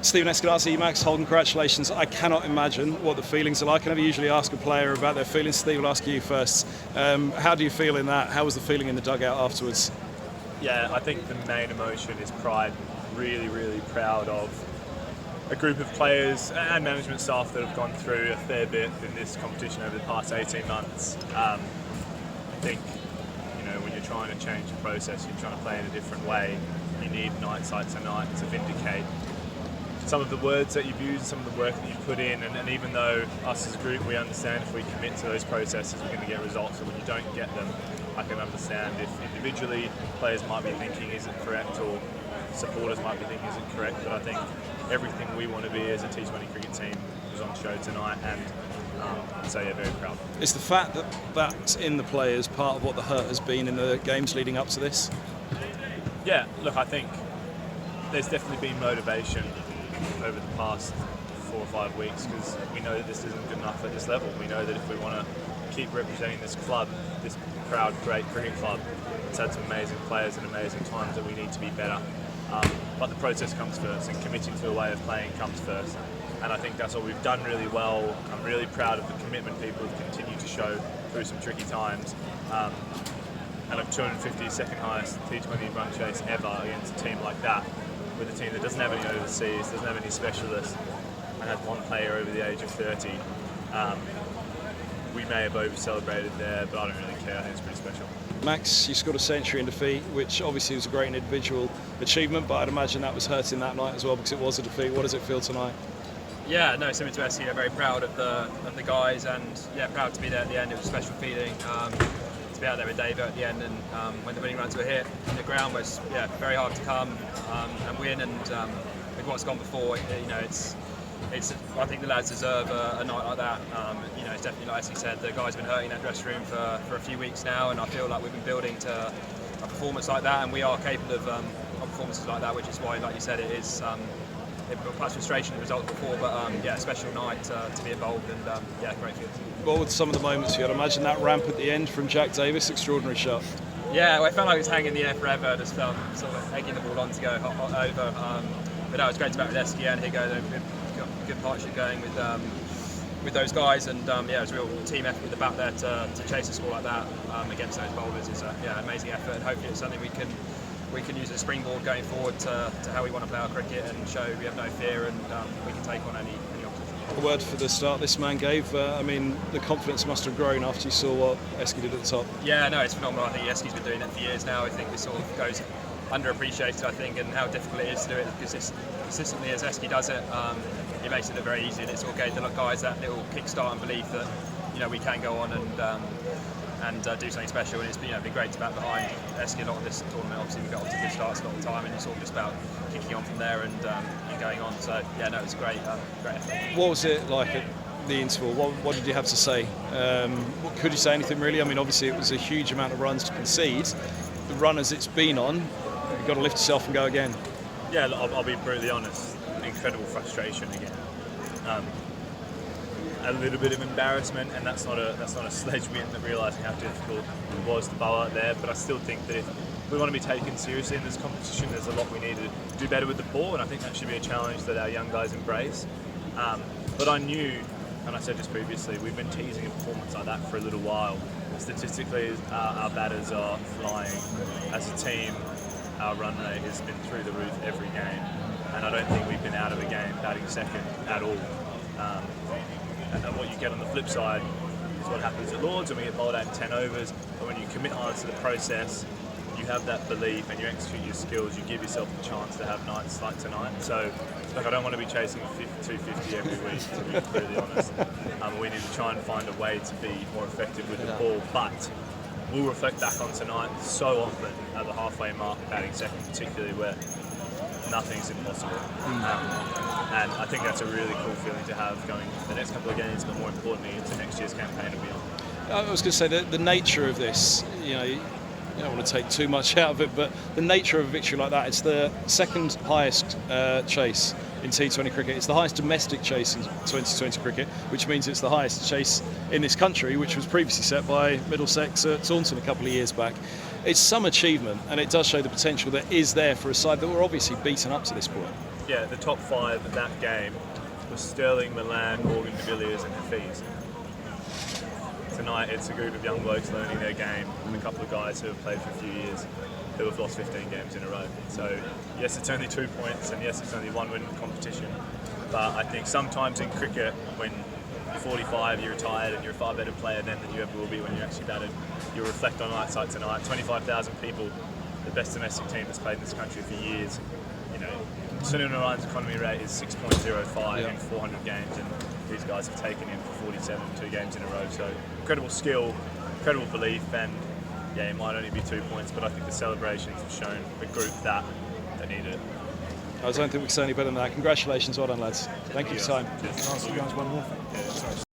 Stephen Eskinazi, Max, Holden, congratulations. I cannot imagine what the feelings are like. I never usually ask a player about their feelings. Steve, I'll ask you first. How do you feel in that? How was the feeling in the dugout afterwards? Yeah, I think the main emotion is pride. Really, really proud of a group of players and management staff that have gone through a fair bit in this competition over the past 18 months. I think, when you're trying to change the process, you're trying to play in a different way, you need nights like tonight to vindicate some of the words that you've used, some of the work that you've put in, and even though us as a group, we understand if we commit to those processes, we're going to get results, and when you don't get them, I can understand if individually players might be thinking isn't correct, or supporters might be thinking isn't correct, but I think everything we want to be as a T20 cricket team was on show tonight, and so yeah, very proud. Is the fact that that's in the players part of what the hurt has been in the games leading up to this? Yeah, look, I think there's definitely been motivation over the past 4 or 5 weeks, because we know that this isn't good enough at this level. We know that if we want to keep representing this club, this proud, great cricket club, it's had some amazing players and amazing times, that we need to be better. But the process comes first, and committing to a way of playing comes first. And I think that's what we've done really well. I'm really proud of the commitment people have continued to show through some tricky times. And I'm 250 second highest T20 run chase ever against a team like that, with a team that doesn't have any overseas, doesn't have any specialists, and has one player over the age of 30. We may have over-celebrated there, but I don't really care. I think it's pretty special. Max, you scored a century in defeat, which obviously was a great individual achievement, but I'd imagine that was hurting that night as well, because it was a defeat. What does it feel tonight? Yeah, no, similar to Esky, very proud of the guys, and yeah, proud to be there at the end. It was a special feeling to be out there with David at the end, and when the winning runs were hit, the ground was very hard to come and win, and with what's gone before, it's I think the lads deserve a night like that. It's definitely, like Esky said, the guys have been hurting that dressing room for a few weeks now, and I feel like we've been building to a performance like that, and we are capable of performances like that, which is why, like you said, it is. It perhaps frustration the result before, but a special night to be involved, and great feeling. What were some of the moments you had? Imagine that ramp at the end from Jack Davis, extraordinary shot. Yeah, well, I felt like it was hanging in the air forever. I just felt sort of egging the ball on to go over. But it was great to be back with Esky and Higo. We've got a good partnership going with those guys, and it was a real team effort with the bat there to chase a score like that against those bowlers. It's an amazing effort, and hopefully it's something we can use as a springboard going forward to how we want to play our cricket, and show we have no fear, and we can take on any opposition. A word for the start this man gave. The confidence must have grown after you saw what Esky did at the top. Yeah, no, it's phenomenal. I think Esky's been doing it for years now. I think this sort of goes underappreciated, I think, and how difficult it is to do it, because it's consistently as Esky does it, it makes it look very easy, and it's all gave the guys that little kickstart and belief that we can go on and do something special, and it's been great to back behind Esky a lot of this tournament. Obviously we got off to good starts a lot of the time, and it's all just about kicking on from there and going on. So it was great effort. What was it like at the interval? What did you have to say? Could you say anything really? Obviously it was a huge amount of runs to concede. The runners it's been on, you've got to lift yourself and go again. Yeah, I'll be brutally honest. Incredible frustration again. A little bit of embarrassment, and that's not a sledge win, that realising how difficult it was to bowl out there. But I still think that if we want to be taken seriously in this competition, there's a lot we need to do better with the ball, and I think that should be a challenge that our young guys embrace. But I knew, and I said just previously, we've been teasing a performance like that for a little while. Statistically, our batters are flying. As a team, our run rate has been through the roof every game, and I don't think we've been out of a game batting second at all. And what you get on the flip side is what happens at Lords, when we get bowled out in 10 overs. But when you commit hard to the process, you have that belief and you execute your skills, you give yourself the chance to have nights like tonight. So, I don't want to be chasing 250 every week, to be completely honest. We need to try and find a way to be more effective with the ball, but we'll reflect back on tonight so often at the halfway mark, batting second particularly, where nothing's impossible. And I think that's a really cool feeling to have going the next couple of games, but more importantly into next year's campaign and beyond. I was going to say that the nature of this, you don't want to take too much out of it, but the nature of a victory like that, it's the second highest chase in T20 cricket. It's the highest domestic chase in 2020 cricket, which means it's the highest chase in this country, which was previously set by Middlesex at Taunton a couple of years back. It's some achievement, and it does show the potential that is there for a side that were obviously beaten up to this point. yeah, the top 5 of that game was Sterling, Milan, Morgan, de Villiers and Hafiz. Tonight it's a group of young blokes learning their game and a couple of guys who have played for a few years who have lost 15 games in a row. So yes, it's only 2 points and yes, it's only one win competition. But I think sometimes in cricket, when you're 45, you're retired and you're a far better player then than you ever will be when you're actually batted, you'll reflect on nights like tonight. 25,000 people, the best domestic team that's played in this country for years. You know, Sunil Narayan's economy rate is 6.05 in 400 games, and these guys have taken him for 47, 2 games in a row. So incredible skill, incredible belief, and yeah, it might only be 2 points, but I think the celebrations have shown the group that they needed it. I don't think we can say any better than that. Congratulations, well done, lads. Thank you for your time. Cheers. Can I ask you guys one more thing? Yeah. Sorry.